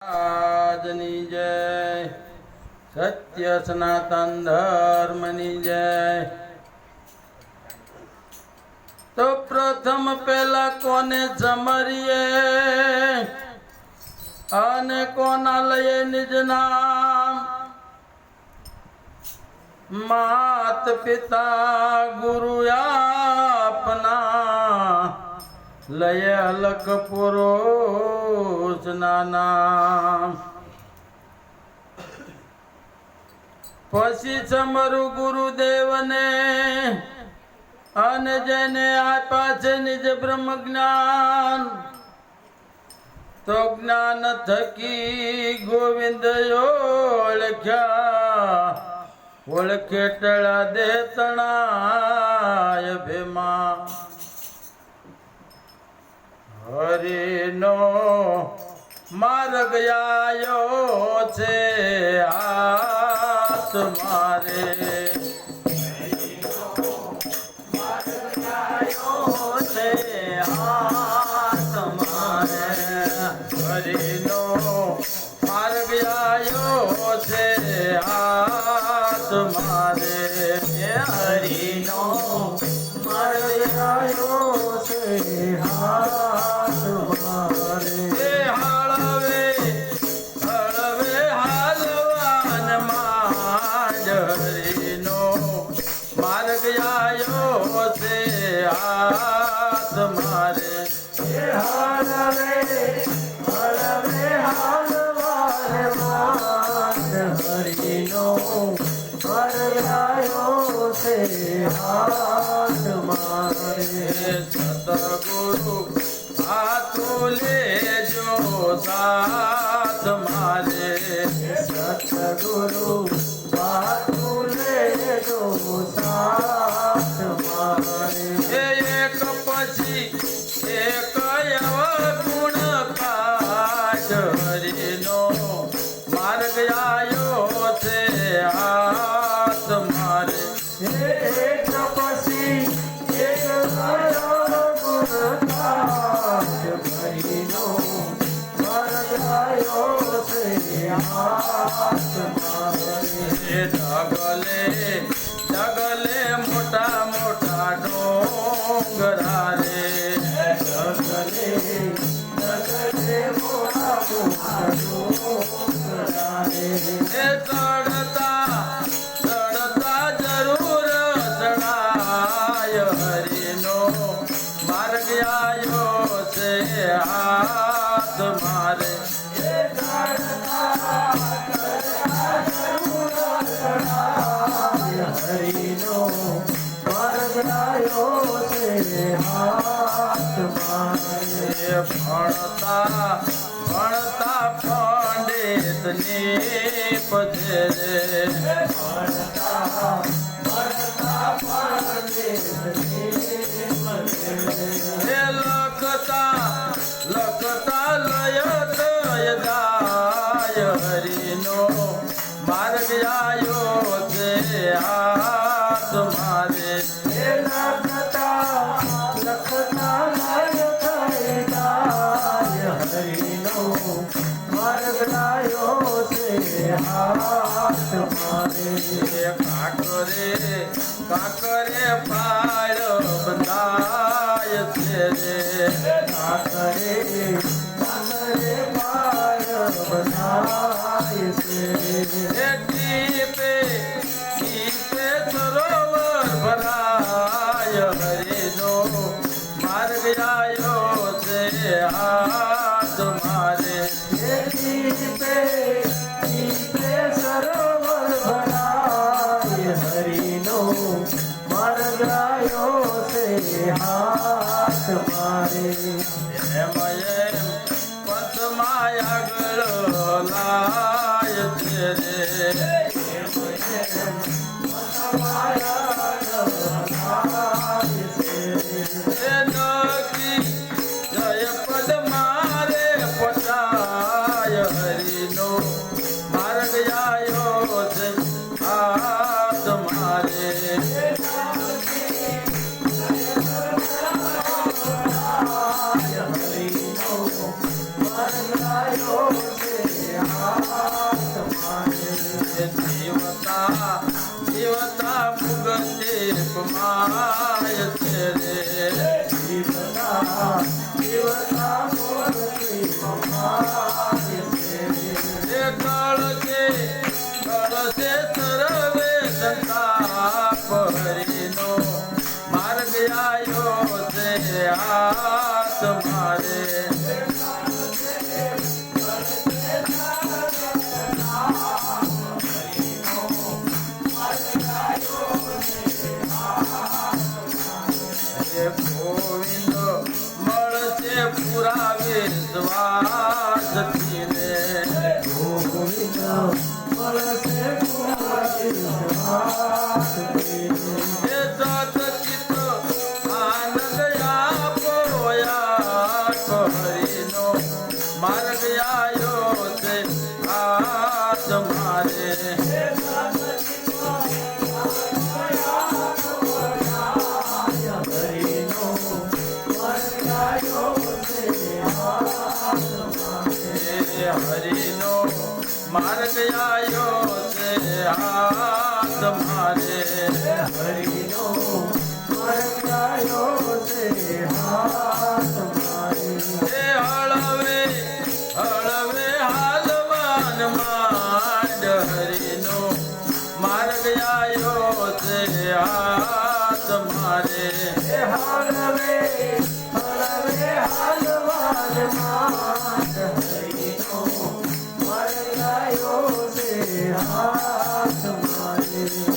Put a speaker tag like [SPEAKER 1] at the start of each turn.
[SPEAKER 1] આજની જય સત્ય સનાતન ધર્મની જય। તો પ્રથમ પેલા કોને જમરીએ અને કોના લઈએ નિજ નામ। માત પિતા ગુરુ આપના લય અલગ પુરુષ ના નામ। પછી સમરુ ગુરુદેવ ને અને જેને આપ્યા છે નિજ બ્રહ્મ જ્ઞાન। તો જ્ઞાન થકી ગોવિંદ ઓળખ્યા ઓળખે ટળા દે તણાય ભેમા। હરિનો માર્ગ આયો છે હાથ મારે। હરિનો માર્ગ આયો છે હાથ મારે। હરિનો માર્ગ આયો છે હાથ મારે। હળવે હળવે હાલવાન માંડ હરિનો માર્ગ આયો છે હાથ મારે। હળવે હળવે હાલવાન માંડ હરિનો માર્ગ આયો છે હાથ મારે। સતગુરુ હાથો લેજો સાથ મારે। સતગુરુ હાથો લેજો સાથ મારે। એક પછી એક અવગુણ કાજ હરિનો માર્ગ આયો છે હાથ મારે। એક પછી એક અવગુણ કાજ હરિનો માર્ગ આયો છે હાથ મારે। જગલે જગલે મોટા મોટા ડોંગરા રે। જગલે જગલે મોટા મોટા ડોંગરા રે। ચડતા ચડતા જરૂર ચડાય હરિનો માર્ગ આયો છે હાથ મારે। હરિનો માર્ગ આયો છે હાથ મારે। ભણતા ભણતા પંડિત નીપજે રે। ભણતા ભણતા પંડિત નીપજે રે। લખતા લખતા લય જાય હરિનો માર્ગ આયો છે હાથ મારે। લખતા લખતા લય જાય હરિનો માર્ગ આયો છે હાથ મારે। કાકરે કાકરે પાળ બંધાય છે રે। કાકરે કાકરે પાળ બંધાય છે રે। ટીપે ટીપે સરોવર ભરાય હરિનો માર્ગ આયો છે હાથ મારે। ટીપે ટીપે સરોવર ભરાય હરિનો માર્ગ આયો છે હાથ મારે। એમ એમ પંચમાં આગળ લાય છે રે। નકી જય પદ મારે પટાય હરિનો માર્ગ આયો છે હાથ મારે। હરિનો માર્ગ આયો છે હે સચિત આનંદ આપોયા હરિનો માર્ગ આયો છે આજ મારે હરિનો માર્ગ આયો છે હાથ મારે
[SPEAKER 2] હરિનો માર્ગ આયો છે હાથ મારે
[SPEAKER 1] હે હળવે હળવે હાલવાન માંડ હરિનો માર્ગ આયો છે હાથ મારે
[SPEAKER 2] હળવે હળવે હાલવાન માંડ હરિનો માર્ગ આયો છે હાથ મારે